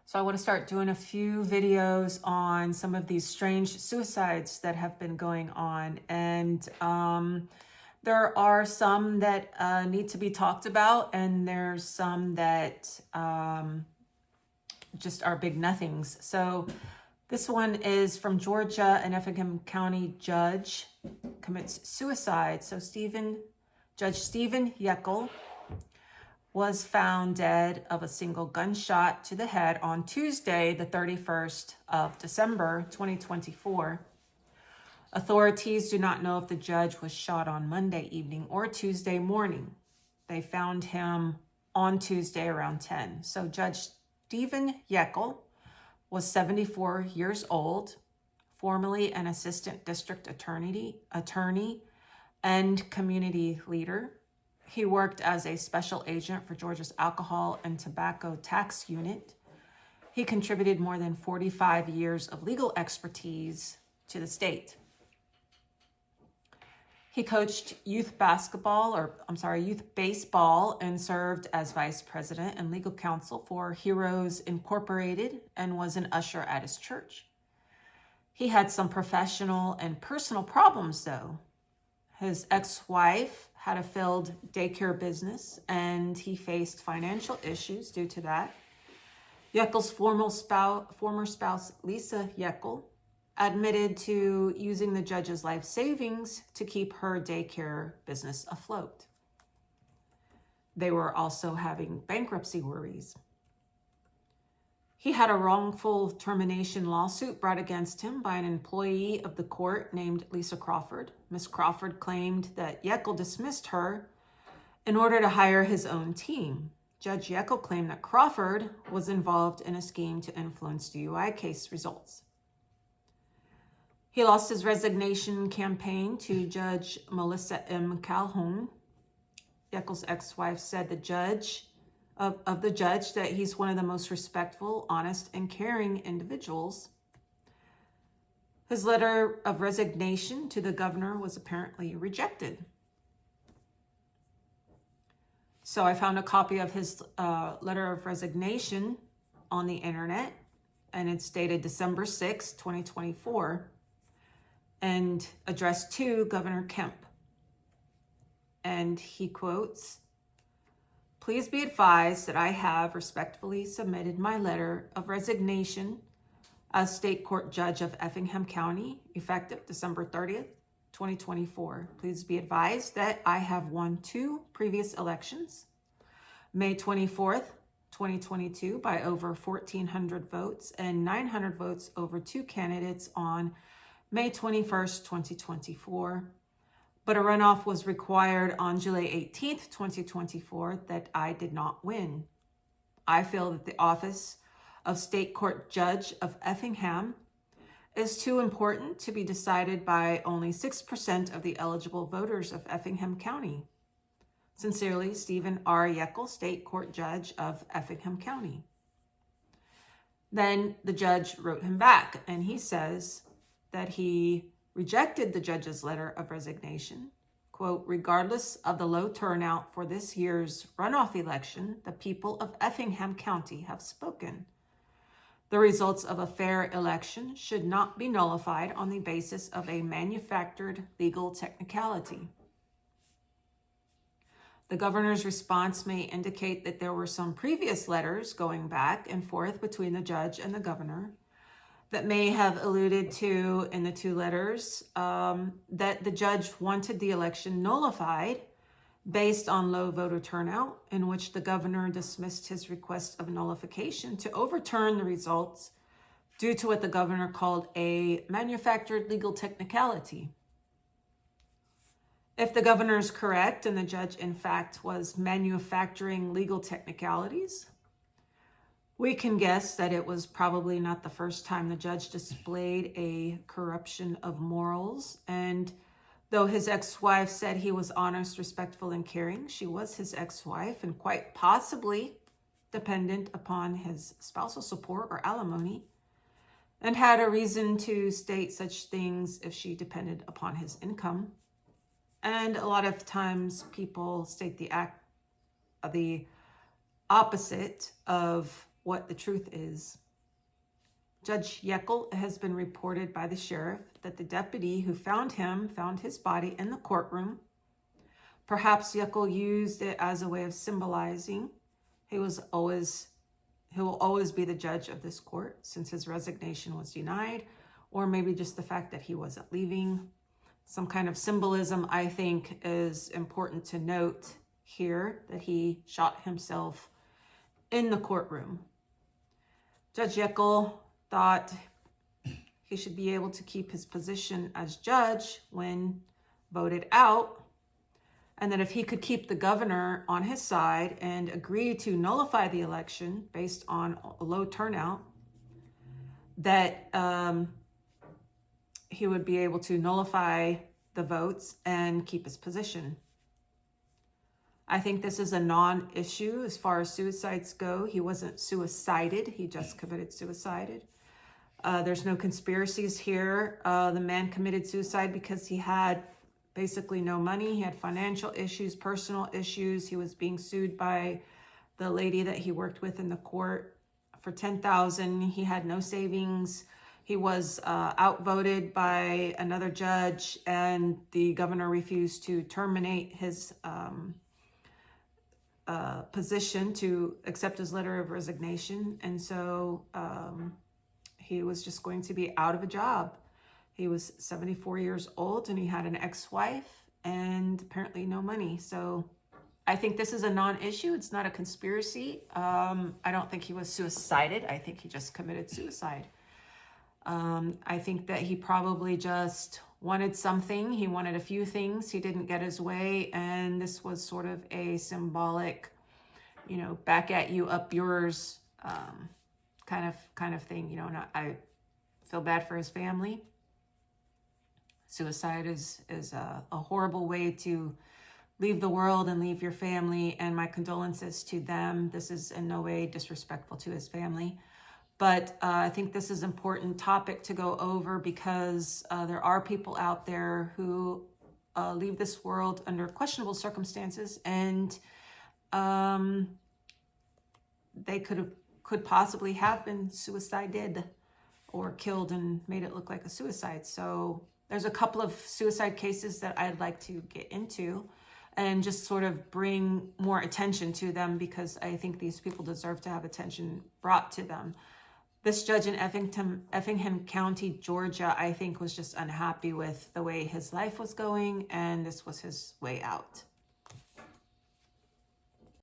So I want to start doing a few videos on some of these strange suicides that have been going on. And there are some that need to be talked about, and there's some that just are big nothings. So this one is from Georgia. An Effingham County judge commits suicide. So Judge Stephen Yeckel was found dead of a single gunshot to the head on Tuesday, the 31st of December, 2024. Authorities do not know if the judge was shot on Monday evening or Tuesday morning. They found him on Tuesday around 10. So Judge Stephen Yeckel was 74 years old, formerly an assistant district attorney and community leader. He worked as a special agent for Georgia's Alcohol and Tobacco Tax Unit. He contributed more than 45 years of legal expertise to the state. He coached youth baseball and served as vice president and legal counsel for Heroes Incorporated and was an usher at his church. He had some professional and personal problems, though. His ex-wife had a failed daycare business, and he faced financial issues due to that. Yeckel's former spouse, Lisa Yeckel, admitted to using the judge's life savings to keep her daycare business afloat. They were also having bankruptcy worries. He had a wrongful termination lawsuit brought against him by an employee of the court named Lisa Crawford. Ms. Crawford claimed that Yeckel dismissed her in order to hire his own team. Judge Yeckel claimed that Crawford was involved in a scheme to influence DUI case results. He lost his resignation campaign to Judge Melissa M. Calhoun. Yeckel's ex-wife said the judge that he's one of the most respectful, honest, and caring individuals. His letter of resignation to the governor was apparently rejected. So I found a copy of his letter of resignation on the internet, and it's dated December 6, 2024, and addressed to Governor Kemp. And he quotes, "Please be advised that I have respectfully submitted my letter of resignation as state court judge of Effingham County, effective December 30th, 2024. Please be advised that I have won 2 previous elections, May 24th, 2022, by over 1,400 votes and 900 votes over 2 candidates on May 21st, 2024. But a runoff was required on July 18th, 2024 that I did not win. I feel that the office of State Court Judge of Effingham is too important to be decided by only 6% of the eligible voters of Effingham County. Sincerely, Stephen R. Yeckel, State Court Judge of Effingham County." Then the judge wrote him back, and he says that he rejected the judge's letter of resignation. Quote, "Regardless of the low turnout for this year's runoff election, the people of Effingham County have spoken. The results of a fair election should not be nullified on the basis of a manufactured legal technicality." The governor's response may indicate that there were some previous letters going back and forth between the judge and the governor that may have alluded to, in the 2 letters, that the judge wanted the election nullified based on low voter turnout, in which the governor dismissed his request of nullification to overturn the results due to what the governor called a manufactured legal technicality. If the governor is correct and the judge, in fact, was manufacturing legal technicalities, we can guess that it was probably not the first time the judge displayed a corruption of morals. And though his ex-wife said he was honest, respectful, and caring, she was his ex-wife and quite possibly dependent upon his spousal support or alimony, and had a reason to state such things if she depended upon his income. And a lot of times people state the opposite of what the truth is. Judge Yeckel has been reported by the sheriff that the deputy who found his body in the courtroom. Perhaps Yeckel used it as a way of symbolizing he will always be the judge of this court since his resignation was denied, or maybe just the fact that he wasn't leaving. Some kind of symbolism, I think, is important to note here, that he shot himself in the courtroom. Judge Yeckel thought he should be able to keep his position as judge when voted out, and that if he could keep the governor on his side and agree to nullify the election based on a low turnout, that he would be able to nullify the votes and keep his position. I think this is a non-issue as far as suicides go. He wasn't suicided, he just committed suicide. There's no conspiracies here. The man committed suicide because he had basically no money. He had financial issues, personal issues. He was being sued by the lady that he worked with in the court for $10,000. He had no savings. He was outvoted by another judge, and the governor refused to terminate his position, to accept his letter of resignation. And so he was just going to be out of a job. He was 74 years old and he had an ex-wife and apparently no money. So I think this is a non-issue. It's not a conspiracy. I don't think he was suicided. I think he just committed suicide. I think that he probably just wanted something. He wanted a few things. He didn't get his way. And this was sort of a symbolic, back at you, up yours, kind of thing. And I feel bad for his family. Suicide is a horrible way to leave the world and leave your family, and my condolences to them. This is in no way disrespectful to his family. But I think this is an important topic to go over because there are people out there who leave this world under questionable circumstances, and they could possibly have been suicided or killed and made it look like a suicide. So there's a couple of suicide cases that I'd like to get into and just sort of bring more attention to them, because I think these people deserve to have attention brought to them. This judge in Effingham County, Georgia, I think was just unhappy with the way his life was going, and this was his way out.